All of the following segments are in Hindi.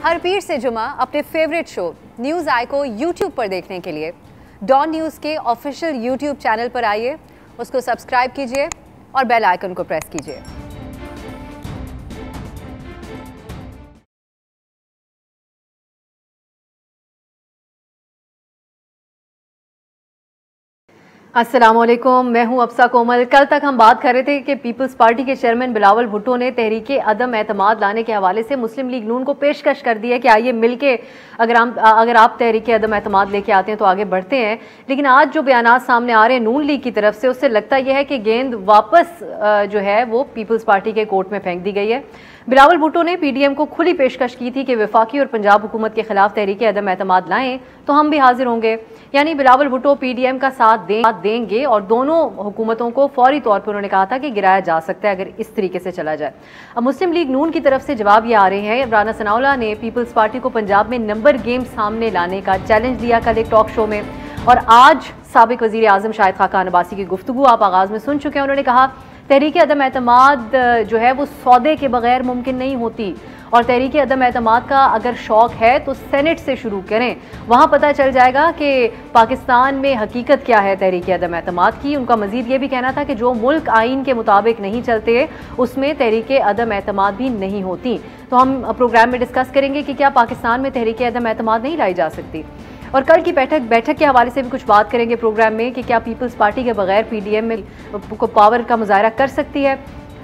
हर पीर से जुमा अपने फेवरेट शो न्यूज़ आई को यूट्यूब पर देखने के लिए डॉन न्यूज़ के ऑफिशियल यूट्यूब चैनल पर आइए, उसको सब्सक्राइब कीजिए और बेल आइकन को प्रेस कीजिए। अस्सलामुअलैकुम, मैं हूं अफसा कोमल। कल तक हम बात कर रहे थे कि पीपल्स पार्टी के चेयरमैन बिलावल भुट्टो ने तहरीके अदम एतमाद लाने के हवाले से मुस्लिम लीग नून को पेशकश कर दी है कि आइए मिलके अगर आप तहरीके अदम एतमाद लेके आते हैं तो आगे बढ़ते हैं। लेकिन आज जो बयानात सामने आ रहे हैं नून लीग की तरफ से, उससे लगता यह है कि गेंद वापस जो है वो पीपल्स पार्टी के कोर्ट में फेंक दी गई है। बिलावल भुट्टो ने पीडीएम को खुली पेशकश की थी कि वफाकी और पंजाब हुकूमत के खिलाफ तहरीके अदम एतमाद लाएं तो हम भी हाजिर होंगे। यानी बिलावल भुट्टो पीडीएम का साथ देंगे और दोनों हुकूमतों को फौरी तौर पर उन्होंने कहा था कि गिराया जा सकता है अगर इस तरीके से चला जाए। अब मुस्लिम लीग नून की तरफ से जवाब ये आ रहे हैं। राना सनाउल्लाह ने पीपल्स पार्टी को पंजाब में नंबर गेम सामने लाने का चैलेंज दिया कल एक टॉक शो में, और आज साबिक वजीर आजम शाहिद खाकान अब्बासी की गुफ्तगू आप आगाज में सुन चुके हैं। उन्होंने कहा तहरीके अदम एतमाद जो है वो सौदे के बगैर मुमकिन नहीं होती, और तहरीके अदम एतमाद का अगर शौक है तो सेनेट से शुरू करें, वहाँ पता चल जाएगा कि पाकिस्तान में हकीकत क्या है तहरीके अदम एतमाद की। उनका मजीद ये भी कहना था कि जो मुल्क आइन के मुताबिक नहीं चलते उसमें तहरीके अदम एतमाद भी नहीं होती। तो हम प्रोग्राम में डिस्कस करेंगे कि क्या पाकिस्तान में तहरीके अदम एतमाद नहीं लाई जा सकती, और कल की बैठक के हवाले से भी कुछ बात करेंगे प्रोग्राम में कि क्या पीपल्स पार्टी के बगैर पीडीएम में को पावर का मुजाहरा कर सकती है।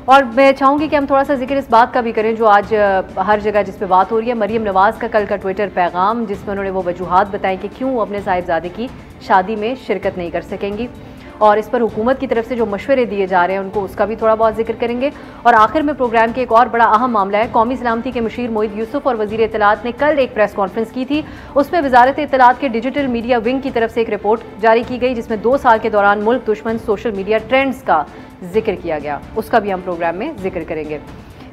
और मैं चाहूँगी कि हम थोड़ा सा जिक्र इस बात का भी करें जो आज हर जगह जिस पे बात हो रही है, मरियम नवाज़ का कल का ट्विटर पैगाम जिसमें उन्होंने वो वजूहात बताई कि क्यों अपने साहिबजादे की शादी में शिरकत नहीं कर सकेंगी, और इस पर हुकूमत की तरफ से जो मशवरे दिए जा रहे हैं उनको उसका भी थोड़ा बहुत जिक्र करेंगे। और आखिर में प्रोग्राम के एक और बड़ा अहम मामला है, कौमी सलामती के मुशीर मोईद यूसुफ और वजीर इत्तलात ने कल एक प्रेस कॉन्फ्रेंस की थी। उसमें वजारत इत्तलात के डिजिटल मीडिया विंग की तरफ से एक रिपोर्ट जारी की गई जिसमें 2 साल के दौरान मुल्क दुश्मन सोशल मीडिया ट्रेंड्स का जिक्र किया गया, उसका भी हम प्रोग्राम में जिक्र करेंगे।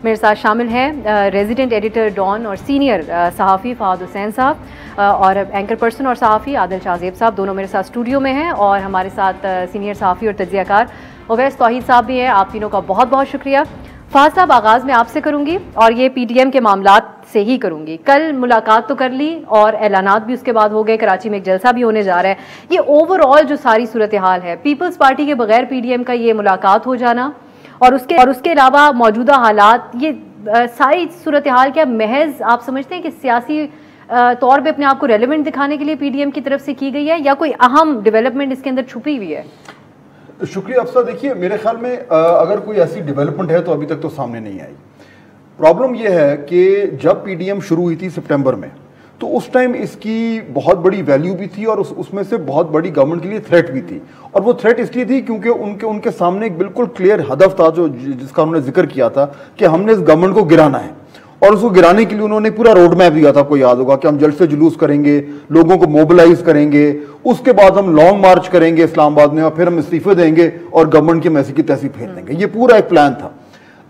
मेरे साथ शामिल हैं रेजिडेंट एडिटर डॉन और सीनियर सहाफ़ी फहाद हुसैन साहब और एंकर पर्सन और सहाफ़ी आदिल शाहजेब साहब, दोनों मेरे साथ स्टूडियो में हैं, और हमारे साथ सीनियर सहाफ़ी और तज्ज़ियाकार उवैस तौहीद साहब भी हैं। आप तीनों का बहुत बहुत शुक्रिया। फहाद साहब, आगाज़ में आपसे करूँगी और ये पीडीएम के मामलात से ही करूँगी। कल मुलाकात तो कर ली और ऐलानात भी उसके बाद हो गए, कराची में एक जलसा भी होने जा रहा है। ये ओवरऑल जो सारी सूरत हाल है, पीपल्स पार्टी के बगैर पीडीएम का ये मुलाकात हो जाना और उसके अलावा मौजूदा हालात, ये सारी सूरत हाल क्या महज आप समझते हैं कि सियासी तौर पे अपने आप को रेलेवेंट दिखाने के लिए पीडीएम की तरफ से की गई है, या कोई अहम डेवलपमेंट इसके अंदर छुपी हुई है? शुक्रिया अफसा। देखिए, मेरे ख्याल में अगर कोई ऐसी डेवलपमेंट है तो अभी तक तो सामने नहीं आई। प्रॉब्लम यह है कि जब पीडीएम शुरू हुई थी सितंबर में, तो उस टाइम इसकी बहुत बड़ी वैल्यू भी थी और उसमें से बहुत बड़ी गवर्नमेंट के लिए थ्रेट भी थी। और वो थ्रेट इसलिए थी क्योंकि उनके सामने एक बिल्कुल क्लियर हदफ था जिसका उन्होंने जिक्र किया था कि हमने इस गवर्नमेंट को गिराना है, और उसको गिराने के लिए उन्होंने पूरा रोड मैप दिया था, आपको याद होगा, कि हम जल्द से जुलूस करेंगे, लोगों को मोबिलाइज करेंगे, उसके बाद हम लॉन्ग मार्च करेंगे इस्लामाबाद में और फिर हम इस्तीफे देंगे और गवर्नमेंट की मैसी की तैसी फेर देंगे। ये पूरा एक प्लान था।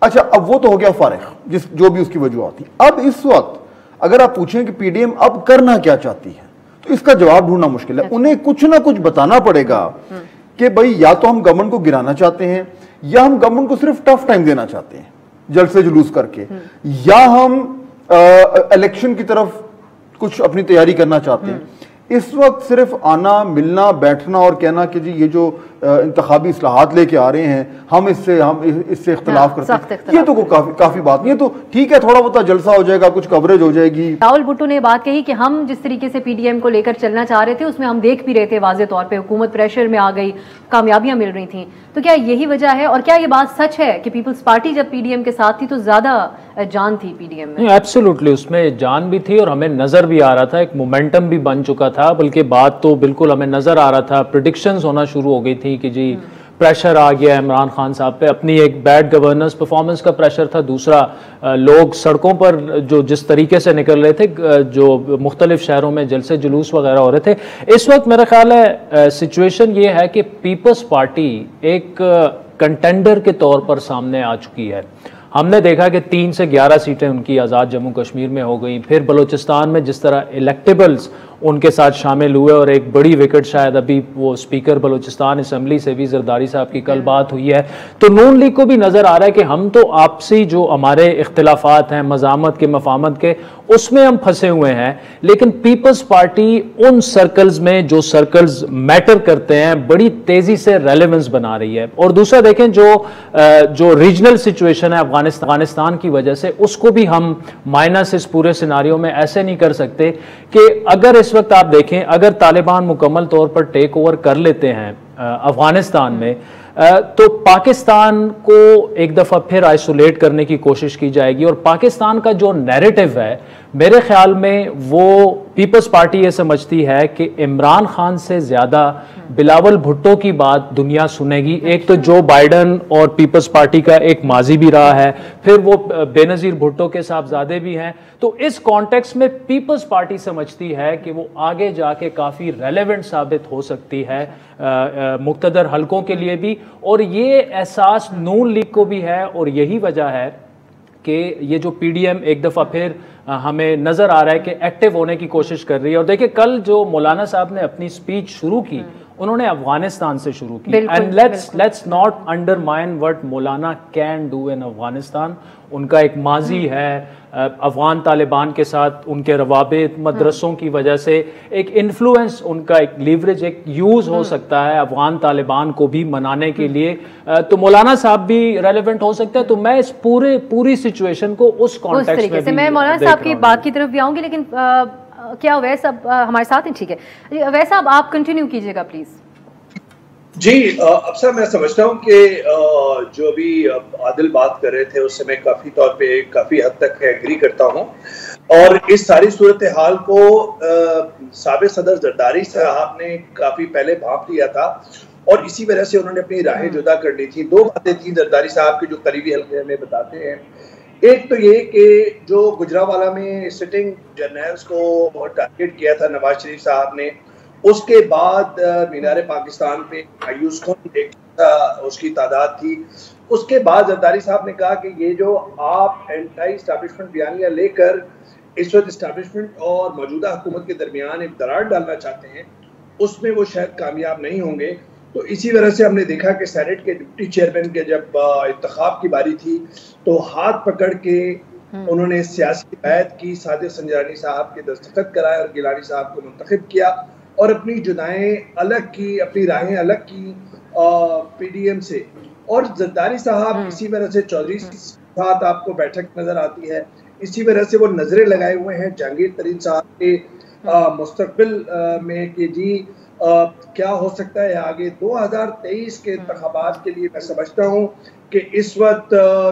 अच्छा, अब वो तो हो गया फारिग, जो भी उसकी वजह थी। अब इस वक्त अगर आप पूछें कि पीडीएम अब करना क्या चाहती है, तो इसका जवाब ढूंढना मुश्किल है। उन्हें कुछ ना कुछ बताना पड़ेगा कि भाई या तो हम गवर्नमेंट को गिराना चाहते हैं, या हम गवर्नमेंट को सिर्फ टफ टाइम देना चाहते हैं जल्द से जुलूस करके, या हम इलेक्शन की तरफ कुछ अपनी तैयारी करना चाहते हैं। इस वक्त सिर्फ आना, मिलना, बैठना और कहना कि जी ये जो इंतखाबी इस्लाहात लेके आ रहे हैं हम इससे इख्तिलाफ करते हैं, ये तो काफी बात नहीं है। तो ठीक है, थोड़ा बहुत जलसा हो जाएगा, कुछ कवरेज हो जाएगी। बिलावल भुट्टो ने बात कही कि हम जिस तरीके से पीडीएम को लेकर चलना चाह रहे थे उसमें हम देख भी रहे थे वाज़े तौर पे हुकूमत प्रेशर में आ गई, कामयाबियां मिल रही थी। तो क्या यही वजह है, और क्या ये बात सच है कि पीपल्स पार्टी जब पीडीएम के साथ थी तो ज्यादा जान थी पीडीएम में? एब्सोल्युटली, उसमें जान भी थी और हमें नजर भी आ रहा था, एक मोमेंटम भी बन चुका था, बल्कि बात तो बिल्कुल हमें नजर आ रहा था, प्रेडिक्शंस होना शुरू हो गई थी कि जी प्रेशर आ गया इमरान खान साहब पे। अपनी एक बैड गवर्नेंस परफॉर्मेंस का प्रेशर था, दूसरा लोग सड़कों पर जो जिस तरीके से निकल रहे थे, जो मुख्तलिफ शहरों में जलसे जुलूस वगैरह हो रहे थे। इस वक्त मेरा ख्याल है सिचुएशन ये है कि पीपल्स पार्टी एक कंटेंडर के तौर पर सामने आ चुकी है। हमने देखा कि 3 से 11 सीटें उनकी आज़ाद जम्मू कश्मीर में हो गई, फिर बलूचिस्तान में जिस तरह इलेक्टेबल्स उनके साथ शामिल हुए और एक बड़ी विकेट शायद अभी वो स्पीकर बलूचिस्तान असम्बली से भी जरदारी साहब की कल बात हुई है। तो नून लीग को भी नज़र आ रहा है कि हम तो आपसी जो हमारे इख्तिलाफात हैं मज़ामत के मफामत के उसमें हम फंसे हुए हैं, लेकिन पीपल्स पार्टी उन सर्कल्स में जो सर्कल्स मैटर करते हैं बड़ी तेजी से रेलेवेंस बना रही है। और दूसरा देखें जो रीजनल सिचुएशन है अफगानिस्तान की वजह से उसको भी हम माइनस इस पूरे सिनारियों में ऐसे नहीं कर सकते कि अगर इस वक्त आप देखें अगर तालिबान मुकम्मल तौर पर टेक ओवर कर लेते हैं अफगानिस्तान में तो पाकिस्तान को एक दफ़ा फिर आइसोलेट करने की कोशिश की जाएगी। और पाकिस्तान का जो नैरेटिव है मेरे ख्याल में वो पीपल्स पार्टी ये समझती है कि इमरान खान से ज़्यादा बिलावल भुट्टो की बात दुनिया सुनेगी। एक तो जो बाइडन और पीपल्स पार्टी का एक माजी भी रहा है, फिर वो बेनज़ीर भुट्टो के साहबजादे भी हैं। तो इस कॉन्टेक्स्ट में पीपल्स पार्टी समझती है कि वो आगे जाके काफ़ी रेलेवेंट साबित हो सकती है मुक्तदर हलकों के लिए भी। और ये एहसास नून लीग को भी है और यही वजह है कि ये जो पीडीएम एक दफ़ा फिर हमें नज़र आ रहा है कि एक्टिव होने की कोशिश कर रही है। और देखिए कल जो मौलाना साहब ने अपनी स्पीच शुरू की उन्होंने अफगानिस्तान से शुरू की। And let's not undermine what Maulana can do in Afghanistan. उनका एक माजी है अफगान तालिबान के साथ, उनके रवाबित मदरसों की वजह से एक इन्फ्लुएंस, उनका एक लीवरेज, एक यूज हो सकता है अफगान तालिबान को भी मनाने के लिए। तो मौलाना साहब भी रेलेवेंट हो सकते हैं। तो मैं इस पूरी सिचुएशन को उस कॉन्टेक्स्ट में भी मैं मौलाना साहब की बात की तरफ भी आऊंगी, लेकिन क्या वैस अब हमारे साथ हैं? ठीक है वैसा, अब आप कंटिन्यू कीजिएगा प्लीज। जी अफसर, मैं समझता हूँ कि जो भी आदिल बात कर रहे थे उससे मैं काफी हद तक एग्री करता हूँ। और इस सारी सूरत हाल को साबिक सदर जरदारी साहब ने काफी पहले भांप लिया था और इसी वजह से उन्होंने अपनी राहें जुदा कर ली थी। दो बातें थी जरदारी साहब के जो करीबी हल्के में बताते हैं। एक तो ये कि जो गुजरावाला में सिटिंग जर्नल्स को टारगेट किया था नवाज शरीफ साहब ने, उसके बाद मीनार पाकिस्तान पे मायूस कौन उसकी तादाद थी। उसके बाद जरदारी साहब ने कहा कि ये जो आप एंटी एस्टैब्लिशमेंट बयानियां लेकर इस वक्त एस्टैब्लिशमेंट और मौजूदा हुकूमत के दरमियान एक दरार डालना चाहते हैं उसमें वो शायद कामयाब नहीं होंगे। तो इसी वजह से हमने देखा कि सेनेट के डिप्टी चेयरमैन के जब इंतखाब की बारी थी तो हाथ पकड़ के उन्होंने सियासी बैत की, सादिक संजानी साहब के दस्तखत कराए और गिलानी साहब को मुंतखब किया और अपनी जुदाएं अलग की, अपनी राहें अलग की पीडीएम से। और जरदारी साहब इसी वजह से चौधरी के साथ आपको बैठक नजर आती है, इसी वजह से वो नजरें लगाए हुए हैं जहांगीर तरीन साहब के मुस्तकबिल में कि जी क्या हो सकता है आगे 2023 के इंतखाबात के लिए। मैं समझता हूँ कि इस वक्त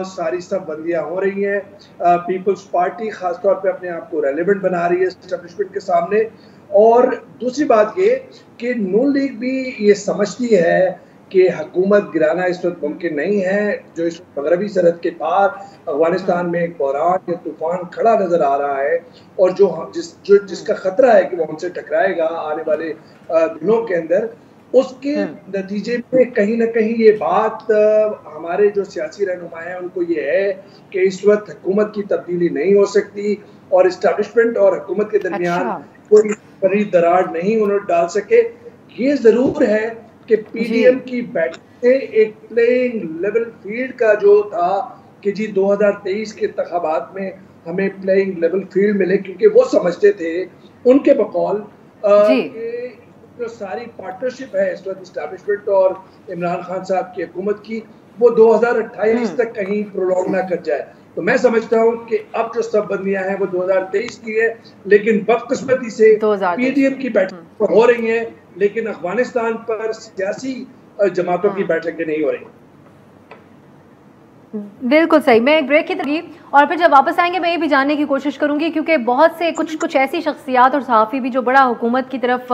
सारी सब बंदियां हो रही हैं। पीपल्स पार्टी खासतौर पे अपने आप को रेलेवेंट बना रही है एस्टेब्लिशमेंट के सामने। और दूसरी बात ये कि नून लीग भी ये समझती है कि हुकूमत गिराना इस वक्त मुमकिन नहीं है। जो इस मगरबी सरहद के पार अफगानिस्तान में एक बहरान या तूफान खड़ा नजर आ रहा है और जिसका खतरा है कि वो हमसे टकराएगा आने वाले दिनों के अंदर, उसके नतीजे में कहीं ना कहीं ये बात हमारे जो सियासी रहनुमा हैं उनको ये है कि इस वक्त हुकूमत की तब्दीली नहीं हो सकती और एस्टैब्लिशमेंट और हुकूमत के दरमियान कोई बड़ी दरार नहीं उन्होंने डाल सके। ये जरूर है कि पीडीएम की बैठक से एक प्लेइंग लेवल फील्ड का जो था कि जी 2023 के इंतखाबात में हमें प्लेइंग लेवल फील्ड मिले, क्योंकि वो समझते थे उनके बकौल जो सारी पार्टनरशिप है इस वक्त एस्टैब्लिशमेंट और इमरान खान साहब की हुकूमत की, वो 2028 तक कहीं प्रोलॉन्ग ना कर जाए। तो मैं समझता हूँ कि अब जो सब बंदियां हैं वो 2023 की है, लेकिन बदकिस्मती से पीडीएम की बैठक हो रही है लेकिन अफगानिस्तान पर सियासी जमातों की बैठकें नहीं हो रही। बिल्कुल सही। मैं एक ब्रेक की तरफ और फिर जब वापस आएंगे मैं ये भी जानने की कोशिश करूंगी, क्योंकि बहुत से कुछ ऐसी शख्सियात और सहाफ़ी भी जो बड़ा हुकूमत की तरफ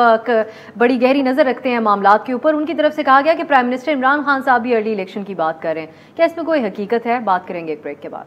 बड़ी गहरी नज़र रखते हैं मामलात के ऊपर, उनकी तरफ से कहा गया कि प्राइम मिनिस्टर इमरान खान साहब भी अर्ली इलेक्शन की बात कर रहे हैं। क्या इसमें कोई हकीकत है? बात करेंगे एक ब्रेक के बाद।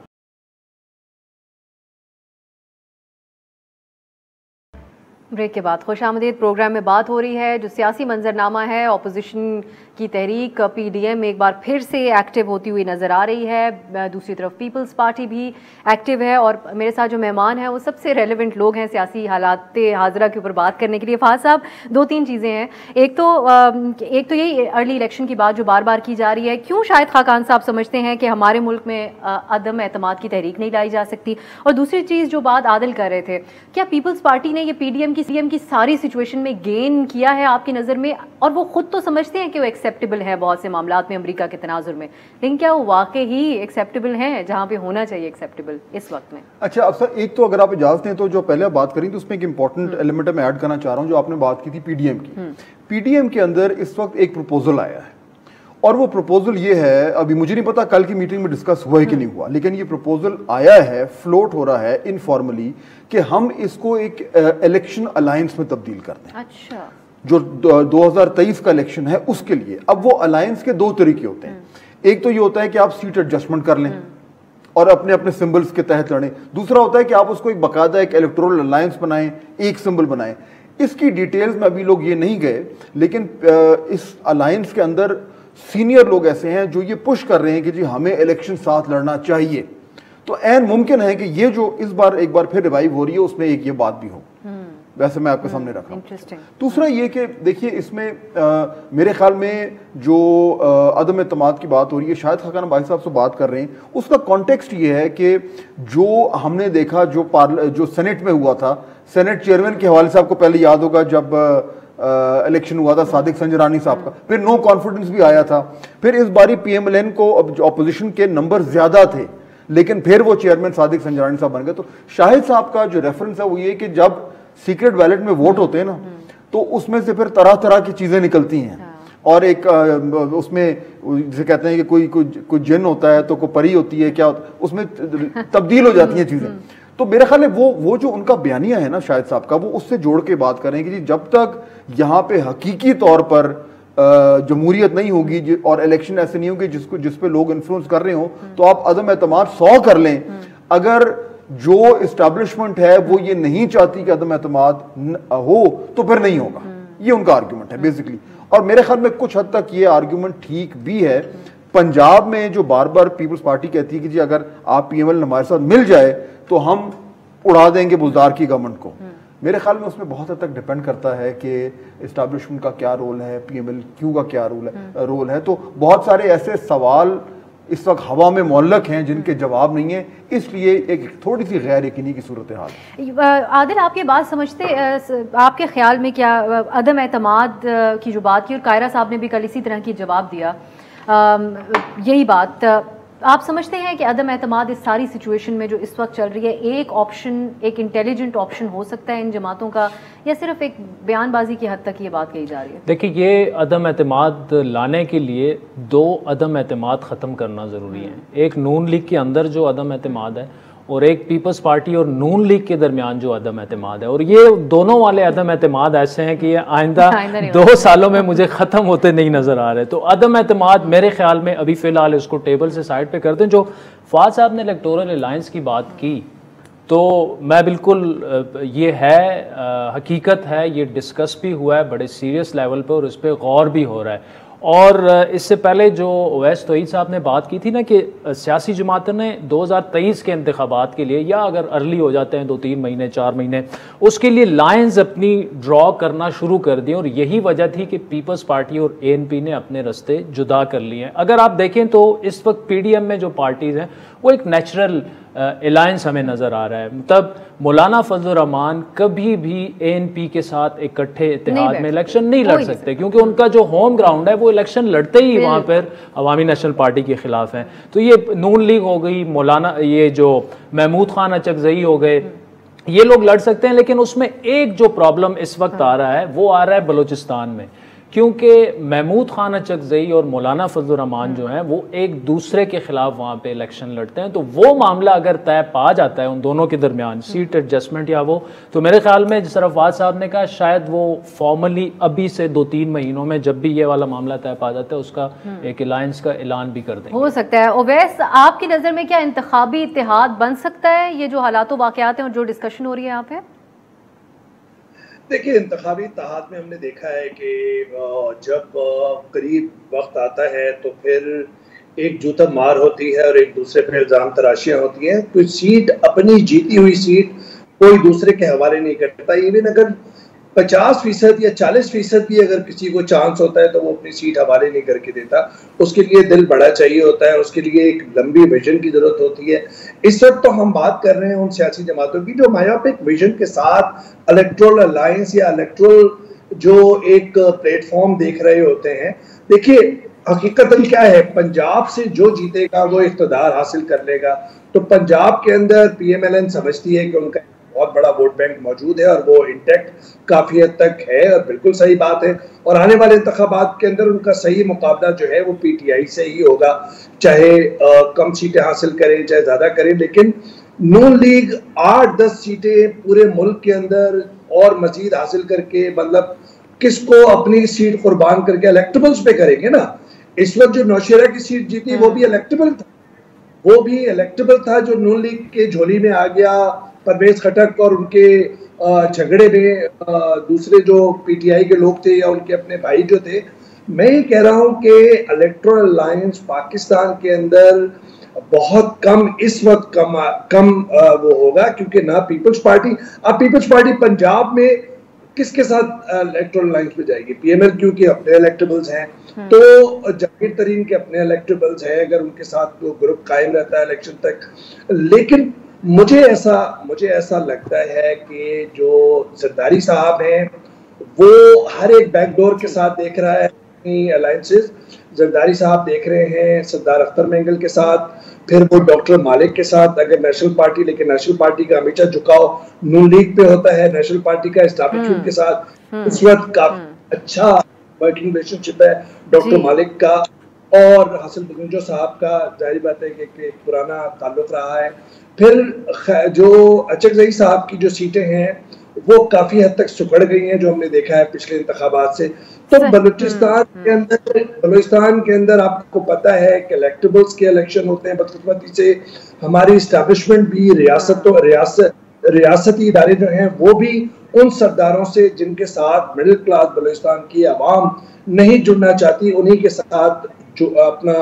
ब्रेक के बाद खुशामदीद। प्रोग्राम में बात हो रही है जो सियासी मंजरनामा है, अपोजिशन की तहरीक पीडीएम एक बार फिर से एक्टिव होती हुई नज़र आ रही है, दूसरी तरफ पीपल्स पार्टी भी एक्टिव है। और मेरे साथ जो मेहमान हैं वो सबसे रेलेवेंट लोग हैं सियासी हालात हाजरा के ऊपर बात करने के लिए। फहद साहब, दो तीन चीज़ें हैं। एक तो यही अर्ली इलेक्शन की बात जो बार बार की जा रही है, क्यों शाहिद खाकान साहब समझते हैं कि हमारे मुल्क में अदम एतमाद की तहरीक नहीं लाई जा सकती? और दूसरी चीज़ जो बात आदिल कर रहे थे, क्या पीपल्स पार्टी ने ये पीडीएम की सारी सिचुएशन में गेन किया है आपकी नज़र में? और वो खुद तो समझते हैं कि वो एक्सेप्टेबल है बहुत से मामलात में अमेरिका के तनाजुर में, लेकिन क्या वो वाकई ही एक्सेप्टेबल हैं जहां पे होना चाहिए एक्सेप्टेबल इस वक्त में? अच्छा अफसर, एक तो अगर आप इजाजत दें तो जो पहले आप बात करी तो उसमें एक इंपॉर्टेंट एलिमेंट मैं ऐड करना चाह रहा हूं। जो आपने बात की थी पीडीएम की, पीडीएम के अंदर इस वक्त एक प्रपोजल आया है और वो प्रपोजल ये है, अभी मुझे नहीं पता कल की मीटिंग में डिस्कस हुआ है कि नहीं हुआ, लेकिन ये प्रपोजल आया है, फ्लोट हो रहा है इनफॉर्मली कि हम इसको एक इलेक्शन अलायंस में तब्दील कर दें। अच्छा, जो 2023 का इलेक्शन है उसके लिए। अब वो अलायंस के दो तरीके होते हैं। एक तो ये होता है कि आप सीट एडजस्टमेंट कर लें और अपने अपने सिंबल्स के तहत लड़ें। दूसरा होता है कि आप उसको एक बाकायदा एक इलेक्टोरल अलायंस बनाएं, एक सिंबल बनाएं। इसकी डिटेल्स में अभी लोग ये नहीं गए, लेकिन इस अलायंस के अंदर सीनियर लोग ऐसे हैं जो ये पुश कर रहे हैं कि जी हमें इलेक्शन साथ लड़ना चाहिए। तो ऐन मुमकिन है कि ये जो इस बार एक बार फिर रिवाइव हो रही है उसमें एक ये बात भी हो। वैसे मैं आपके सामने रखा हूं। दूसरा ये कि देखिए इसमें मेरे ख्याल में जो अदम एतमाद की बात हो रही है, शायद खाकान भाई साहब से बात कर रहे हैं, उसका कॉन्टेक्स्ट ये है कि जो हमने देखा जो सेनेट में हुआ था, सेनेट चेयरमैन के हवाले से आपको पहले याद होगा जब इलेक्शन हुआ था सादिक संजरानी साहब का, फिर नो कॉन्फिडेंस भी आया था। फिर इस बारी पीएमएलएन को अपोजिशन के नंबर ज्यादा थे, लेकिन फिर वो चेयरमैन सादिक संजरानी साहब बन गए। तो शाहिद साहब का जो रेफरेंस है वो ये कि जब सीक्रेट बैलेट में वोट होते हैं ना, तो उसमें से फिर तरह तरह की चीजें निकलती हैं। और एक उसमें जिसे कहते हैं कि कोई जिन होता है तो कोई परी होती है, क्या होता है, उसमें तब्दील हो जाती हैं चीजें। तो मेरा ख्याल है वो जो उनका बयानिया है ना शाहिद साहब का, वो उससे जोड़ के बात करें कि जी जब तक यहाँ पे हकीकी तौर पर जमहूरियत नहीं होगी और इलेक्शन ऐसे नहीं होंगे जिस पे लोग इन्फ्लुएंस कर रहे हो, तो आप अदम एतमाद 100 कर लें। अगर जो इस्टेब्लिशमेंट है वो ये नहीं चाहती कि अदम एतमाद हो तो फिर नहीं होगा। ये उनका आर्ग्यूमेंट है बेसिकली। और मेरे ख्याल में कुछ हद तक ये आर्ग्यूमेंट ठीक भी है। पंजाब में जो बार बार पीपल्स पार्टी कहती है कि जी अगर आप पीएमएल हमारे साथ मिल जाए तो हम उड़ा देंगे बुज़दार की गवर्नमेंट को, मेरे ख्याल में उसमें बहुत हद तक डिपेंड करता है कि इस्टेब्लिशमेंट का क्या रोल है, पीएमएल-क्यू का क्या रोल है। तो बहुत सारे ऐसे सवाल इस वक्त हवा में मुअल्लक हैं जिनके जवाब नहीं है, इसलिए एक थोड़ी सी गैर यकीनी की सूरत हाल है। आदिल, आप ये बात समझते, आपके ख्याल में क्या अदम एतमाद की जो बात की, और कायरा साहब ने भी कल इसी तरह की जवाब दिया, यही बात आप समझते हैं कि अदम एतमाद इस सारी सिचुएशन में जो इस वक्त चल रही है एक ऑप्शन, एक इंटेलिजेंट ऑप्शन हो सकता है इन जमातों का, या सिर्फ एक बयानबाजी की हद तक ये बात कही जा रही है? देखिए, ये अदम एतमाद लाने के लिए दो अदम एतमाद ख़त्म करना ज़रूरी है। एक नून लीग के अंदर जो अदम एतमाद है और एक पीपल्स पार्टी और नून लीग के दरमियान जो अदम एतमाद है। और ये दोनों वाले अदम एतमाद ऐसे हैं कि ये आइंदा 2 सालों में मुझे ख़त्म होते नहीं नज़र आ रहे। तो अदम एतमाद मेरे ख्याल में अभी फ़िलहाल इसको टेबल से साइड पे कर दें। जो फवाद साहब ने इलेक्टोरल अलायंस की बात की, तो मैं बिल्कुल ये है हकीकत है, ये डिस्कस भी हुआ है बड़े सीरियस लेवल पे और इस पर गौर भी हो रहा है। और इससे पहले जो ओवैस तोहीद साहब ने बात की थी ना कि सियासी जमातों ने 2023 के इंतखाबात के लिए, या अगर अर्ली हो जाते हैं 2-3 महीने 4 महीने, उसके लिए लाइंस अपनी ड्रॉ करना शुरू कर दी। और यही वजह थी कि पीपल्स पार्टी और एएनपी ने अपने रास्ते जुदा कर लिए हैं। अगर आप देखें तो इस वक्त पीडीएम में जो पार्टीज़ हैं वो एक नेचुरल अलायंस हमें नज़र आ रहा है। मतलब मौलाना फजल रहमान कभी भी एएनपी के साथ इकट्ठे इत्तेहाद में इलेक्शन नहीं लड़ सकते, क्योंकि उनका जो होम ग्राउंड है वो इलेक्शन लड़ते ही वहाँ पर अवामी नेशनल पार्टी के खिलाफ हैं। तो ये नून लीग हो गई, मौलाना ये जो महमूद खान अचकजई हो गए, ये लोग लड़ सकते हैं। लेकिन उसमें एक जो प्रॉब्लम इस वक्त आ रहा है वो आ रहा है बलूचिस्तान में, क्योंकि महमूद खान अचकजई और मौलाना फजल रहमान जो हैं वो एक दूसरे के खिलाफ वहाँ पे इलेक्शन लड़ते हैं। तो वो मामला अगर तय पा जाता है उन दोनों के दरमियान, सीट एडजस्टमेंट या वो, तो मेरे ख्याल में जिस तरह फवाद साहब ने कहा, शायद वो फॉर्मली अभी से 2-3 महीनों में जब भी ये वाला मामला तय पा जाता है उसका एक अलायंस का ऐलान भी कर देंगे। हो सकता है। ओवैस, आपकी नज़र में क्या इंतखाबी इत्तेहाद बन सकता है, ये जो हालात वाक़यात हैं और जो डिस्कशन हो रही है यहाँ पे? देखिए, इंतखाबी इत्तेहाद में हमने देखा है कि जब करीब वक्त आता है तो फिर एक जूता मार होती है और एक दूसरे पे इल्ज़ाम तराशियाँ होती हैं। कोई सीट, अपनी जीती हुई सीट कोई दूसरे के हवाले नहीं करता। इवन अगर 50% या 40% भी अगर किसी को चांस होता है तो वो अपनी सीट हवाले नहीं करके देता। उसके लिए दिल बड़ा चाहिए होता है, उसके लिए एक लंबी विजन की जरूरत होती है। इस वक्त तो हम बात कर रहे हैं उन सियासी जमातों की जो मायोपिक विजन के साथ इलेक्टोरल अलायंस या इलेक्टोरल जो एक प्लेटफॉर्म देख रहे होते हैं। देखिए, हकीकतन क्या है, पंजाब से जो जीतेगा वो इख्तिदार हासिल कर लेगा। तो पंजाब के अंदर PMLN समझती है कि उनका बहुत बड़ा वोट बैंक मौजूद है और वो इंटैक्ट काफी हद तक है, और बिल्कुल सही बात है। और आने वाले इंतखाबात के अंदर उनका सही मुकाबला जो है वो PTI से ही होगा, चाहे कम सीटें हासिल करें चाहे ज्यादा करें। लेकिन नून लीग 8-10 सीटें पूरे मुल्क के अंदर और मजीद हासिल करके, मतलब किसको अपनी सीट कुर्बान करके इलेक्टेबल्स पे करेंगे ना। इस वक्त जो नौशेरा की सीट जीती वो भी इलेक्टेबल था, वो भी इलेक्टेबल था जो नून लीग के झोली में आ गया। परवेज खटक और उनके झगड़े में दूसरे जो PTI के लोग थे या उनके अपने भाई जो थे। मैं ये कह रहा हूं कि इलेक्टोरल अलायंस पाकिस्तान के अंदर बहुत कम, इस वक्त कम वो होगा, क्योंकि ना पीपल्स पार्टी, अब पीपल्स पार्टी पंजाब में किसके साथ इलेक्टोरल अलायंस में जाएगी? PMLQ के अपने इलेक्टेबल्स हैं, तो जहांगीर तरीन के अपने इलेक्टेबल्स हैं, अगर उनके साथ वो ग्रुप कायम रहता है इलेक्शन तक। लेकिन मुझे ऐसा लगता है कि जो जरदारी साहब हैं वो हर एक बैकडोर के साथ देख रहा है अलायंसेस। जरदारी साहब देख रहे हैं सरदार अख्तर मेंगल के साथ, फिर वो डॉक्टर मालिक के साथ अगर नेशनल पार्टी, लेकिन नेशनल पार्टी का हमेशा झुकाव नून लीग पे होता है। नेशनल पार्टी का एस्टैब्लिशमेंट के साथ इस वक्त काफी अच्छा वर्किंग रिलेशनशिप है डॉक्टर मालिक का और हसन बगंजो साहब का। जाहिर बात है कि एक पुराना ताल्लुक रहा है। फिर जो अचकजई साहब की जो सीटें हैं वो काफी हद तक सुखड़ गई हैं, जो हमने देखा है पिछले इंतखाबात से। तो बलूचिस्तान के अंदर आपको पता है कि इलेक्टेबल्स के इलेक्शन होते हैं। बदकिस्मती से हमारी इस्टेब्लिशमेंट भी, रियासती इदारे जो हैं वो भी उन सरदारों से जिनके साथ मिडिल क्लास बलूचिस्तान की आवाम नहीं जुड़ना चाहती, उन्हीं के साथ जो अपना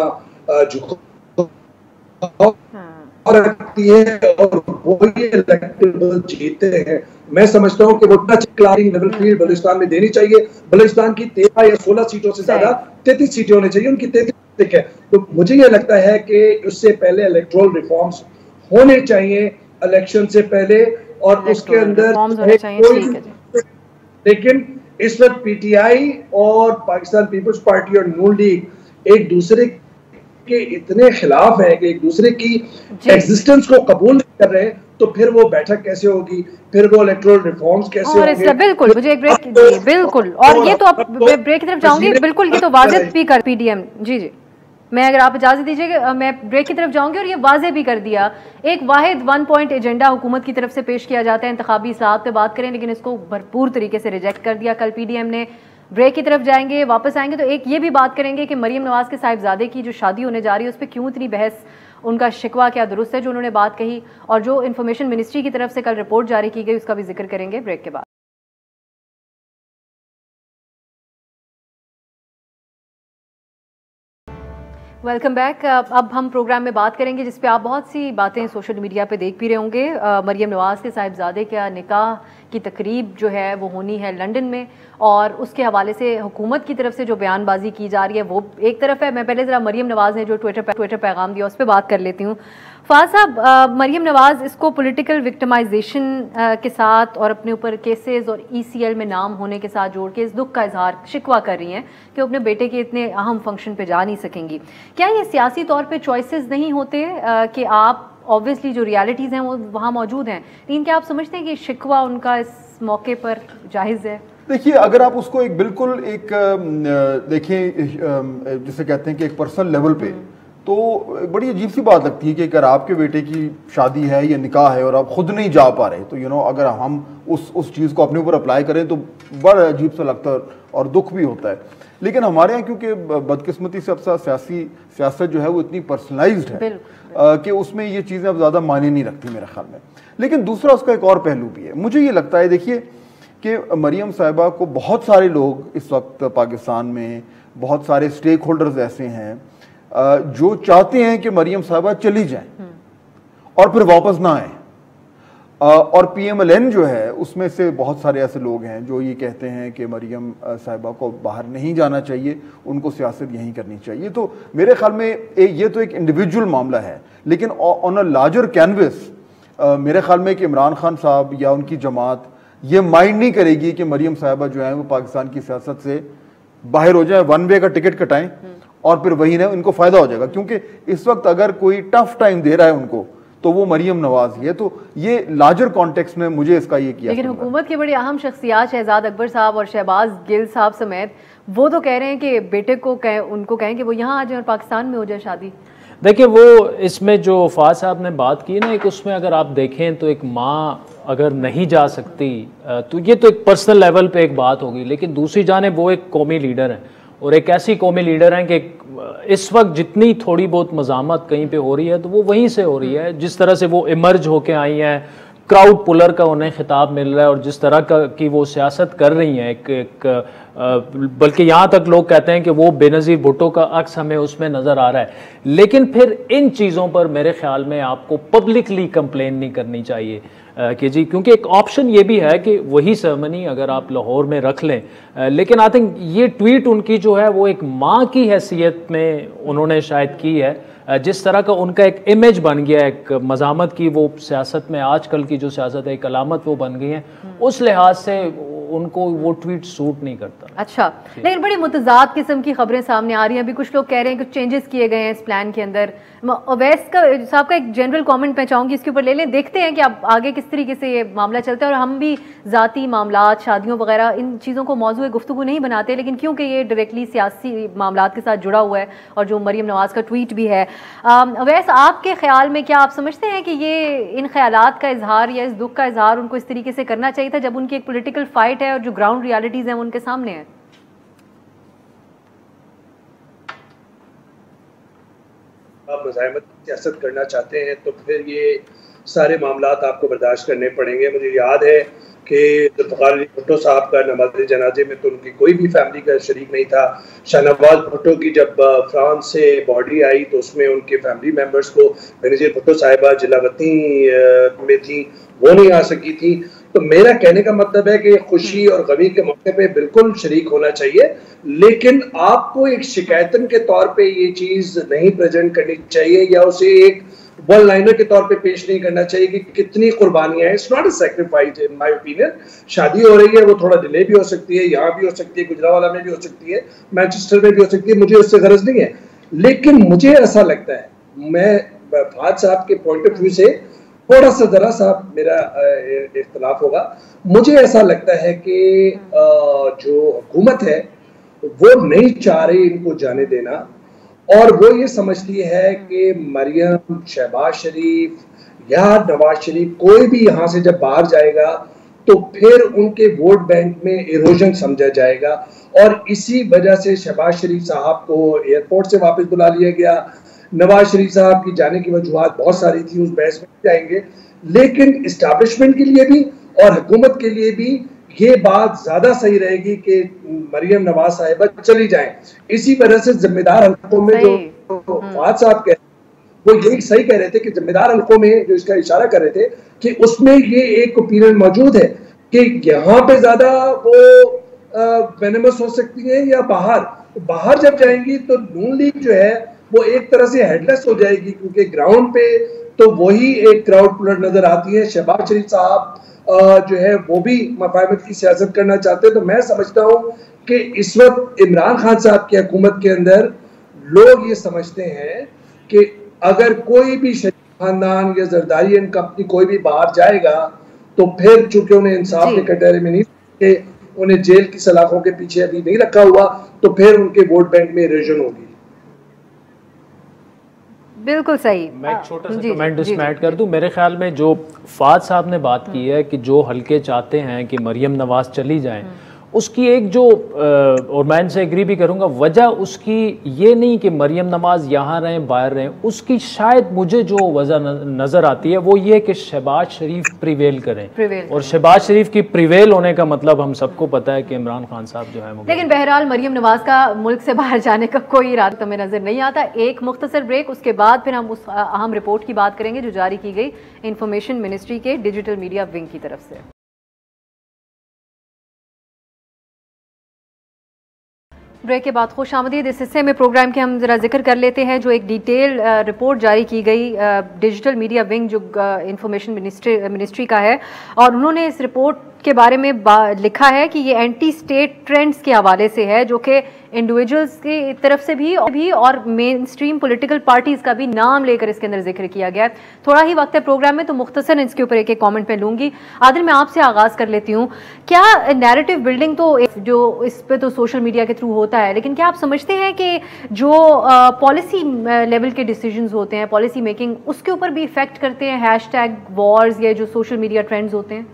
झुकाव रखती है और वो ये इलेक्टेबल जीते हैं। मैं समझता हूं कि वो टच क्लारिंग लेवल फील्ड बलूचिस्तान में देनी चाहिए। बलूचिस्तान की 13 या 16 सीटों से ज्यादा 33 सीटें होनी चाहिए, उनकी 33 है। तो मुझे ये लगता है कि उससे पहले इलेक्टोरल रिफॉर्म्स होने चाहिए इलेक्शन से पहले, और उसके अंदर लेकिन इस वक्त PTI और पाकिस्तान पीपल्स पार्टी और नून लीग एक दूसरे के इतने खिलाफ है कि एक दूसरे की एग्जिस्टेंस को कबूल नहीं कर रहे, तो फिर वो बैठक कैसे होगी, फिर वो इलेक्टोरल रिफॉर्म्स कैसे होंगे? बिल्कुल, मुझे एक ब्रेक बिल्कुल, और ये तो अब ब्रेक की तरफ जाऊंगी। बिल्कुल, ये तो वाज़ेह भी कर PDM जी मैं, अगर आप इजाजत दीजिएगा, मैं ब्रेक की तरफ जाऊंगी। और ये वाज़ेह भी कर दिया, एक वाहिद 1 पॉइंट एजेंडा हुकूमत की तरफ से पेश किया जाता है, इंतखाबी इस्लाहात पे बात करें, लेकिन इसको भरपूर तरीके से रिजेक्ट कर दिया कल PDM ने। ब्रेक की तरफ जाएंगे, वापस आएंगे तो एक ये भी बात करेंगे कि मरियम नवाज के साहिबजादे की जो शादी होने जा रही है उस पर क्यों इतनी बहस, उनका शिकवा क्या दुरुस्त है जो उन्होंने बात कही, और जो इन्फॉर्मेशन मिनिस्ट्री की तरफ से कल रिपोर्ट जारी की गई उसका भी जिक्र करेंगे ब्रेक के बाद। Welcome back. अब हम प्रोग्राम में बात करेंगे जिस पे आप बहुत सी बातें सोशल मीडिया पे देख भी रहे होंगे। मरियम नवाज के साहिबजादे का निकाह की तकरीब जो है वो होनी है लंदन में, और उसके हवाले से हुकूमत की तरफ से जो बयानबाजी की जा रही है वो एक तरफ है। मैं पहले ज़रा मरियम नवाज ने जो ट्विटर पैगाम दिया उस पर बात कर लेती हूँ। फाज साहब, मरियम नवाज इसको पॉलिटिकल विक्टिमाइजेशन के साथ और अपने ऊपर केसेस और ECL में नाम होने के साथ जोड़ के इस दुख का इजहार शिकवा कर रही हैं कि अपने बेटे के इतने अहम फंक्शन पे जा नहीं सकेंगी। क्या ये सियासी तौर पे चॉइसेस नहीं होते कि आप ऑब्वियसली जो रियलिटीज़ हैं वो वहाँ मौजूद हैं, लेकिन क्या आप समझते हैं कि शिकवा उनका इस मौके पर जायज़ है? देखिए, अगर आप उसको एक बिल्कुल एक देखें, जिसे कहते हैं कि एक पर्सनल लेवल पे, तो बड़ी अजीब सी बात लगती है कि अगर आपके बेटे की शादी है या निकाह है और आप खुद नहीं जा पा रहे, तो अगर हम उस चीज़ को अपने ऊपर अप्लाई करें तो बड़ा अजीब सा लगता है और दुख भी होता है। लेकिन हमारे यहाँ क्योंकि बदकिस्मती से अब सियासत जो है वो इतनी पर्सनलाइज्ड है कि उसमें ये चीज़ें अब ज़्यादा मायने नहीं रखती मेरे ख्याल में। लेकिन दूसरा उसका एक और पहलू भी है, मुझे ये लगता है, देखिए कि मरियम साहिबा को बहुत सारे लोग इस वक्त पाकिस्तान में, बहुत सारे स्टेक होल्डर्स ऐसे हैं जो चाहते हैं कि मरियम साहिबा चली जाए और फिर वापस ना आए। और PMLN जो है उसमें से बहुत सारे ऐसे लोग हैं जो ये कहते हैं कि मरियम साहिबा को बाहर नहीं जाना चाहिए, उनको सियासत यहीं करनी चाहिए। तो मेरे ख्याल में ये तो एक इंडिविजुअल मामला है, लेकिन ऑन अ लार्जर कैनवस मेरे ख्याल में कि इमरान खान साहब या उनकी जमात ये माइंड नहीं करेगी कि मरियम साहिबा जो है वो पाकिस्तान की सियासत से बाहर हो जाए, वन वे का टिकट कटाएं और फिर वही ना इनको फायदा हो जाएगा। क्योंकि इस वक्त अगर कोई टफ टाइम दे रहा है उनको तो वो मरियम नवाज ही है। तो ये लार्जर कॉन्टेक्स्ट में मुझे इसका ये किया। लेकिन हुकूमत के बड़े अहम शख्सियात शहजाद अकबर साहब और शहबाज गिल साहब समेत वो तो कह रहे हैं कि बेटे को उनको कहें कि वो यहाँ आ जाए और पाकिस्तान में हो जाए शादी। देखिए, वो इसमें जो फाज साहब ने बात की ना, एक उसमें अगर आप देखें तो एक माँ अगर नहीं जा सकती तो ये तो एक पर्सनल लेवल पे एक बात होगी, लेकिन दूसरी जानिब वो एक कौमी लीडर हैं और एक ऐसी कौमी लीडर हैं कि इस वक्त जितनी थोड़ी बहुत मज़ामत कहीं पे हो रही है तो वो वहीं से हो रही है। जिस तरह से वो इमर्ज होके आई हैं, क्राउड पुलर का उन्हें खिताब मिल रहा है और जिस तरह का की वो सियासत कर रही हैं, बल्कि यहाँ तक लोग कहते हैं कि वो बेनज़ीर भुट्टो का अक्स हमें उसमें नज़र आ रहा है। लेकिन फिर इन चीज़ों पर मेरे ख्याल में आपको पब्लिकली कंप्लेन नहीं करनी चाहिए कि जी, क्योंकि एक ऑप्शन ये भी है कि वही सेरेमनी अगर आप लाहौर में रख लें। लेकिन आई थिंक ये ट्वीट उनकी जो है वो एक माँ की हैसियत में उन्होंने शायद की है, जिस तरह का उनका एक इमेज बन गया है, एक मज़ामत की वो सियासत में आजकल की जो सियासत है एक अलामत वो बन गई है, उस लिहाज से उनको वो ट्वीट सूट नहीं करता। अच्छा, लेकिन बड़ी मुतज़ाद किस्म की खबरें सामने आ रही हैं। अभी कुछ लोग कह रहे हैं कुछ चेंजेस किए गए हैं इस प्लान के अंदर। अवैस का साहब का एक जनरल कमेंट मैं चाहूँगी इसके ऊपर ले लें, देखते हैं कि अब आगे किस तरीके से ये मामला चलता है। और हम भी ज़ाती मामलात, शादियों वगैरह इन चीज़ों को मौजूद गुफ्तगू नहीं बनाते, लेकिन क्योंकि ये डायरेक्टली सियासी मामलात के साथ जुड़ा हुआ है और जो मरियम नवाज़ का ट्वीट भी है। अवैस, आपके ख्याल में क्या आप समझते हैं कि ये इन ख्यालात का इजहार या इस दुख का इजहार उनको इस तरीके से करना चाहिए था जब उनकी एक पोलिटिकल फाइट है और जो ग्राउंड रियलिटीज़ हैं उनके सामने है? आप मज़ाहमत सियासत करना चाहते हैं तो फिर ये सारे मामलात आपको बर्दाश्त करने पड़ेंगे। मुझे याद है कि ज़ुल्फ़िकार अली भुट्टो साहब का नमाज़ जनाजे में तो उनकी कोई भी फैमिली का शरीक नहीं था। शाहनवाज भुट्टो की जब फ्रांस से बॉडी आई तो उसमें उनके फैमिली मेम्बर्स को, बेनज़ीर भुट्टो साहिबा जिलावतनी में थी, वो नहीं आ सकी थी। तो मेरा कहने का मतलब है कि खुशी और गमी के मौके पे बिल्कुल शरीक होना चाहिए, लेकिन आपको एक शिकायतन के तौर पे ये चीज़ नहीं प्रेजेंट करनी चाहिए या उसे एक वन लाइनर के तौर पे पेश नहीं करना चाहिए कि कितनी कुर्बानियां हैं। It's not a sacrifice in my opinion. शादी हो रही है, वो थोड़ा डिले भी हो सकती है, यहाँ भी हो सकती है, गुजरावाला में भी हो सकती है, मैनचेस्टर में भी हो सकती है, मुझे उससे गरज नहीं है। लेकिन मुझे ऐसा लगता है, मैं फाज साहब के पॉइंट ऑफ व्यू से थोड़ा सा जरा सा मेरा इख्तलाफ होगा। मुझे ऐसा लगता है कि जो हुकूमत है वो नहीं चाह रही इनको जाने देना, और वो ये समझती है कि मरियम, शहबाज शरीफ या नवाज शरीफ कोई भी यहाँ से जब बाहर जाएगा तो फिर उनके वोट बैंक में इरोजन समझा जाएगा। और इसी वजह से शहबाज शरीफ साहब को एयरपोर्ट से वापस बुला लिया गया। नवाज शरीफ साहब की जाने की वजूहात बहुत सारी थी, उस बहस में जाएंगे, लेकिन इस्टेब्लिशमेंट के लिए भी और हुकूमत के लिए भी ये बात ज्यादा सही रहेगी कि मरियम नवाज साहिबा चली जाएं। इसी वजह से जिम्मेदार हल्कों में जो फाज साहब कह वो यही सही कह रहे थे कि जिम्मेदार हल्कों में जो इसका इशारा कर रहे थे कि उसमें ये एक ओपिनियन मौजूद है कि यहाँ पे ज्यादा वो वेनेमस हो सकती है या बाहर जब जाएंगी तो नून लीग जो है वो एक तरह से हेडलेस हो जाएगी, क्योंकि ग्राउंड पे तो वही एक क्राउड पुलर नजर आती है। शहबाज शरीफ साहब जो है वो भी मफाहमत की सियासत करना चाहते हैं। तो मैं समझता हूँ कि इस वक्त इमरान खान साहब की हुकूमत के अंदर लोग ये समझते हैं कि अगर कोई भी शरीफ खानदान या जरदारी एंड कंपनी कोई भी बाहर जाएगा तो फिर चूंकि उन्हें इंसाफ के कटहरे में नहीं, उन्हें जेल की सलाखों के पीछे अभी नहीं रखा हुआ, तो फिर उनके वोट बैंक में इरोजन होगी। बिल्कुल सही। मैं एक छोटा सा कमेंट इसमें ऐड कर दूं। मेरे ख्याल में जो फाज साहब ने बात की है कि जो हल्के चाहते हैं कि मरियम नवाज चली जाएं, उसकी एक जो और मैं इनसे एग्री भी करूंगा, वजह उसकी ये नहीं कि मरियम नवाज यहाँ रहें बाहर रहें, उसकी शायद मुझे जो वजह नज़र आती है वो ये कि शहबाज शरीफ प्रिवेल करें। और शहबाज शरीफ की प्रिवेल होने का मतलब हम सबको पता है कि इमरान खान साहब जो है। लेकिन बहरहाल मरियम नवाज का मुल्क से बाहर जाने का कोई इरादा हमें नजर नहीं आता। एक मुख्तसर ब्रेक, उसके बाद फिर हम उस अहम रिपोर्ट की बात करेंगे जो जारी की गई इंफॉर्मेशन मिनिस्ट्री के डिजिटल मीडिया विंग की तरफ से। ब्रेक के बाद खुश आमदीद। इस हिस्से में प्रोग्राम के हम जरा जिक्र कर लेते हैं जो एक डिटेल रिपोर्ट जारी की गई डिजिटल मीडिया विंग जो इंफॉर्मेशन मिनिस्ट्री का है, और उन्होंने इस रिपोर्ट के बारे में लिखा है कि ये एंटी स्टेट ट्रेंड्स के हवाले से है जो कि इंडिविजुअल्स की तरफ से भी और मेन स्ट्रीम पॉलिटिकल पार्टीज का भी नाम लेकर इसके अंदर जिक्र किया गया है। थोड़ा ही वक्त है प्रोग्राम में, तो मुख्तसर इसके ऊपर एक कमेंट में लूंगी। आदिल, मैं आपसे आगाज कर लेती हूँ। क्या नैरेटिव बिल्डिंग तो जो इस पे तो सोशल मीडिया के थ्रू होता है, लेकिन क्या आप समझते हैं कि जो पॉलिसी लेवल के डिसीजंस होते हैं, पॉलिसी मेकिंग, उसके ऊपर भी इफेक्ट करते हैं हैशटैग वॉर्स या जो सोशल मीडिया ट्रेंड्स होते हैं?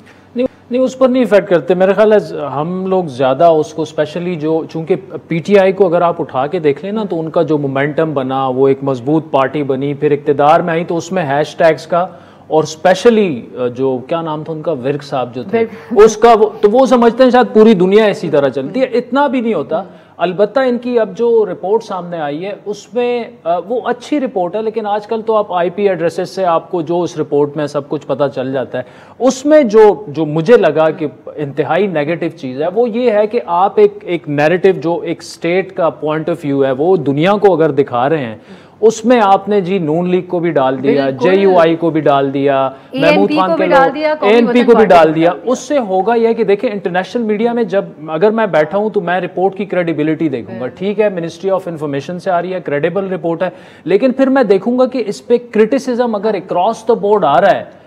नहीं, उस पर नहीं इफेक्ट करते मेरे ख्याल है। हम लोग ज़्यादा उसको स्पेशली जो, चूंकि पीटीआई को अगर आप उठा के देख लें ना, तो उनका जो मोमेंटम बना, वो एक मजबूत पार्टी बनी, फिर इक़्तिदार में आई, तो उसमें हैशटैग्स का और स्पेशली जो क्या नाम था उनका, विर्क साहब जो थे उसका, तो वो समझते हैं शायद पूरी दुनिया इसी तरह चलती है। इतना भी नहीं होता। अलबत्ता इनकी अब जो रिपोर्ट सामने आई है उसमें वो अच्छी रिपोर्ट है, लेकिन आजकल तो आप आईपी एड्रेसेस से आपको जो उस रिपोर्ट में सब कुछ पता चल जाता है। उसमें जो मुझे लगा कि इंतहाई नेगेटिव चीज़ है वो ये है कि आप एक नैरेटिव जो एक स्टेट का पॉइंट ऑफ व्यू है वो दुनिया को अगर दिखा रहे हैं, उसमें आपने जी नून लीग को भी डाल दिया, JUI को भी डाल दिया, महमूद खान के लोग ANP को भी डाल दिया। उससे होगा यह कि देखिए इंटरनेशनल मीडिया में जब अगर मैं बैठा हूं तो मैं रिपोर्ट की क्रेडिबिलिटी देखूंगा। ठीक है, मिनिस्ट्री ऑफ इंफॉर्मेशन से आ रही है, क्रेडिबल रिपोर्ट है, लेकिन फिर मैं देखूंगा कि इस पे क्रिटिसिज्म अगर अक्रॉस द बोर्ड आ रहा है,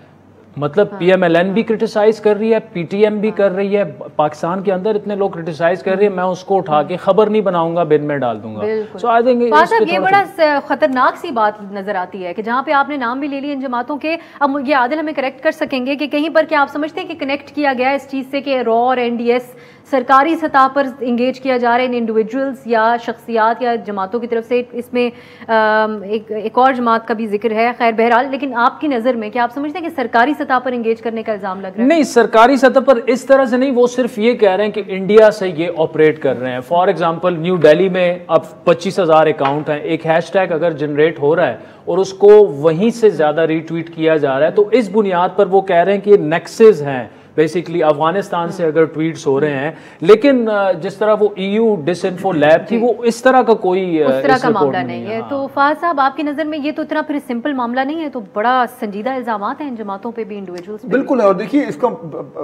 मतलब PMLN भी क्रिटिसाइज कर रही है, PTM भी कर रही है, पाकिस्तान के अंदर इतने लोग क्रिटिसाइज कर रही है, मैं उसको उठा के खबर नहीं बनाऊंगा, बिन में डाल दूंगा। सो आई थिंक ये बड़ा खतरनाक सी बात नजर आती है कि जहां पे आपने नाम भी ले लिए इन जमातों के। अब ये आदिल हमें करेक्ट कर सकेंगे कि कहीं पर क्या आप समझते हैं कि कनेक्ट किया गया है इस चीज से कि रॉ और NDS सरकारी सतह पर इंगेज किया जा रहा है इन इंडिविजुअल्स या शख्सियात या जमातों की तरफ से? इसमें एक और जमात का भी जिक्र है, खैर बहरहाल, लेकिन आपकी नज़र में क्या आप समझते हैं कि सरकारी सतह पर इंगेज करने का इल्जाम लग रहा है? नहीं, सरकारी सतह पर इस तरह से नहीं, वो सिर्फ ये कह रहे हैं कि इंडिया से ये ऑपरेट कर रहे हैं। फॉर एग्जाम्पल न्यू दिल्ली में अब 25,000 अकाउंट हैं, एक हैशटैग अगर जनरेट हो रहा है और उसको वहीं से ज़्यादा रीट्वीट किया जा रहा है, तो इस बुनियाद पर वो कह रहे हैं कि ये नेक्सेस हैं बेसिकली अफगानिस्तान से अगर ट्वीट्स हो रहे हैं। लेकिन जिस तरह वो EU डिसइंफो लैब थी, वो इस तरह का कोई उस तरह का मामला नहीं है। तो फहद साहब, आपकी नज़र में ये तो इतना फिर सिंपल मामला नहीं है, तो बड़ा संजीदा इल्जामात हैं इन जमातों पे भी, इंडिविजुअल्स पे। बिल्कुल है। और देखिए इसका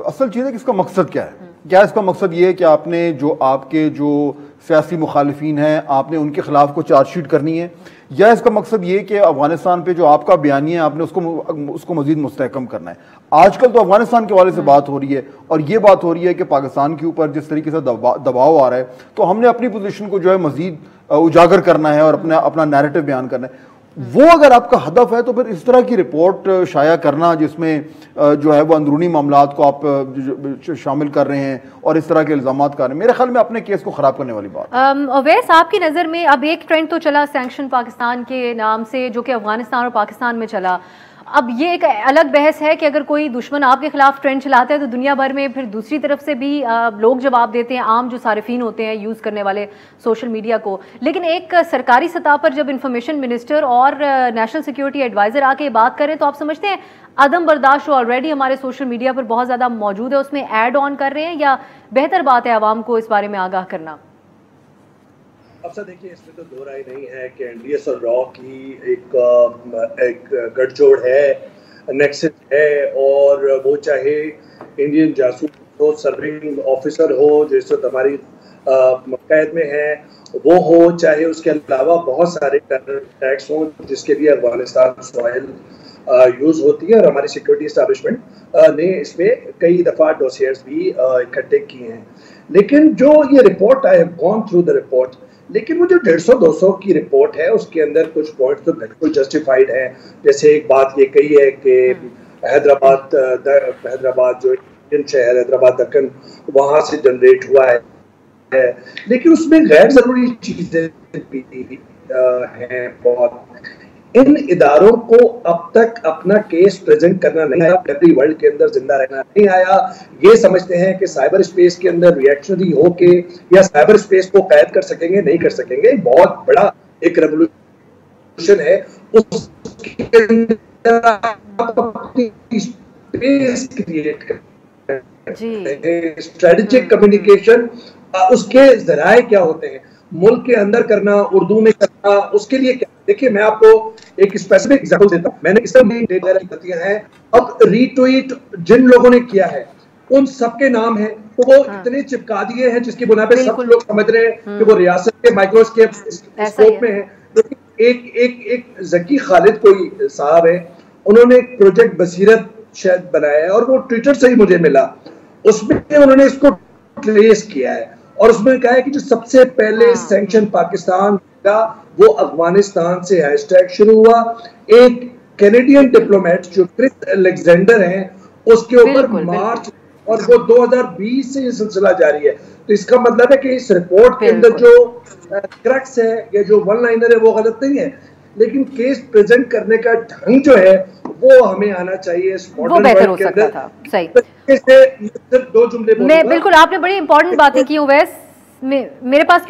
असल चीज़ है कि इसका मकसद क्या है। क्या इसका मकसद ये है कि आपने जो आपके जो सियासी मुखालिफिन हैं, आपने उनके खिलाफ को चार्जशीट करनी है, या इसका मकसद ये कि अफगानिस्तान पे जो आपका बयानी है आपने उसको मजीद मुस्तहकम करना है। आजकल तो अफगानिस्तान के वाले से बात हो रही है, और ये बात हो रही है कि पाकिस्तान के ऊपर जिस तरीके से दबाव आ रहा है, तो हमने अपनी पोजीशन को जो है मजीद उजागर करना है और अपना नैरेटिव बयान करना है। वो अगर आपका हदफ है तो फिर इस तरह की रिपोर्ट शाया करना जिसमें जो है वो अंदरूनी मामलात को आप शामिल कर रहे हैं और इस तरह के इल्जामात कर रहे हैं, मेरे ख्याल में अपने केस को खराब करने वाली बात। अवैस, आपकी नज़र में अब एक ट्रेंड तो चला सैंक्शन पाकिस्तान के नाम से, जो कि अफगानिस्तान और पाकिस्तान में चला। अब ये एक अलग बहस है कि अगर कोई दुश्मन आपके खिलाफ ट्रेंड चलाता है तो दुनिया भर में फिर दूसरी तरफ से भी लोग जवाब देते हैं, आम जो सारिफीन होते हैं यूज़ करने वाले सोशल मीडिया को। लेकिन एक सरकारी सतह पर जब इंफॉर्मेशन मिनिस्टर और नेशनल सिक्योरिटी एडवाइज़र आके बात करें, तो आप समझते हैं अदम बर्दाश्त ऑलरेडी हमारे सोशल मीडिया पर बहुत ज़्यादा मौजूद है, उसमें ऐड ऑन कर रहे हैं, या बेहतर बात है आवाम को इस बारे में आगाह करना? अब सर देखिए, इसमें तो दो राय नहीं है कि NDS और रॉ की एक गठजोड़ है, नेक्सस है, और वो चाहे इंडियन जासूस हो, सर्विंग ऑफिसर हो जो इस वक्त हमारी कैद में है, वो हो, चाहे उसके अलावा बहुत सारे टेरर अटैक्स हों जिसके लिए अफगानिस्तान सॉइल यूज़ होती है, और हमारी सिक्योरिटी इस्टेब्लिशमेंट ने इसमें कई दफ़ा डोसियर्स भी इकट्ठे किए हैं। लेकिन जो ये report, I have gone through the report, लेकिन वो जो 150-200 की रिपोर्ट है उसके अंदर कुछ पॉइंट्स तो बिल्कुल जस्टिफाइड है। जैसे एक बात ये कही है कि हैदराबाद जो इंडियन शहर हैदराबाद दक्कन, वहां से जनरेट हुआ है, लेकिन उसमें गैर जरूरी चीजें भी हैं बहुत। इन इदारों को अब तक अपना केस प्रेजेंट करना नहीं आया, डब्ल्यू वर्ल्ड के अंदर जिंदा रहना नहीं आया। ये समझते हैं कि साइबर स्पेस के अंदर रिएक्शनरी होके या साइबर स्पेस को कैद कर सकेंगे, नहीं कर सकेंगे। बहुत बड़ा एक रेवोल्यूशन है, उसके अंदर अपनी स्पेस क्रिएट कर, स्ट्रेटेजिक कम्युनिकेशन, उसके जराए क्या होते हैं, मुल्क के अंदर करना, उर्दू में करना, उसके लिए क्या। देखिए मैं आपको एक स्पेसिफिक एग्जांपल देता हूं, मैंने इसमें भी डेटा दिया है। अब रीट्वीट जिन लोगों ने किया है उन सबके नाम है, तो वो इतने चिपका दिए हैं जिसकी बुना पे सब लोग समझ रहे हैं कि वो रियासत के माइक्रोस्कोप स्कोप में है। लेकिन एक जकी खालिद कोई साहब है, उन्होंने एक प्रोजेक्ट बसीरत शायद बनाया है और वो ट्विटर से ही मुझे मिला, उसमें उन्होंने इसको ट्रेस किया है और उसमें कहा है कि जो सबसे पहले सैंक्शन पाकिस्तान का वो अफगानिस्तान से हैशटैग शुरू हुआ। एक कैनेडियन डिप्लोमेट जो क्रिस अलेक्जेंडर हैं उसके ऊपर मार्च, और वो 2020 से ये सिलसिला जारी है। तो इसका मतलब है कि इस रिपोर्ट के अंदर जो क्रक्स है या जो वन लाइनर है वो गलत नहीं है, लेकिन केस प्रेजेंट करने का ढंग जो है वो हमें आना चाहिए। वो बेहतर हो सकता था। सही, सिर्फ 2 जुमले मैं बिल्कुल, आपने बड़ी इंपॉर्टेंट बातें की उवैस। मेरे पास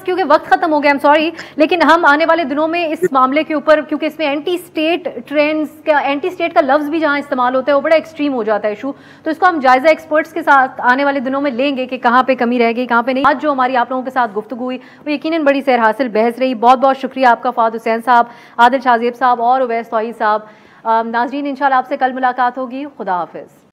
क्योंकि वक्त खत्म हो गया, आई एम सॉरी, लेकिन हम आने वाले दिनों में इस मामले के ऊपर, क्योंकि इसमें एंटी स्टेट ट्रेंड्स का, एंटी स्टेट का लफ्ज भी जहां इस्तेमाल होता है वो बड़ा एक्सट्रीम हो जाता है इशू, तो इसको हम जायजा एक्सपर्ट्स के साथ आने वाले दिनों में लेंगे कि कहाँ पे कमी रह गई, कहाँ पे नहीं। आज जो हमारी आप लोगों के साथ गुफ्तगू हुई वो यकीनन बड़ी सैर हासिल बहस रही। बहुत बहुत शुक्रिया आपका फवाद हुसैन साहब, आदिल शाहजेब साहब और उवैस तौहीद साहब। नाज़रीन, इंशाल्लाह आपसे कल मुलाकात होगी। खुदा हाफिज़।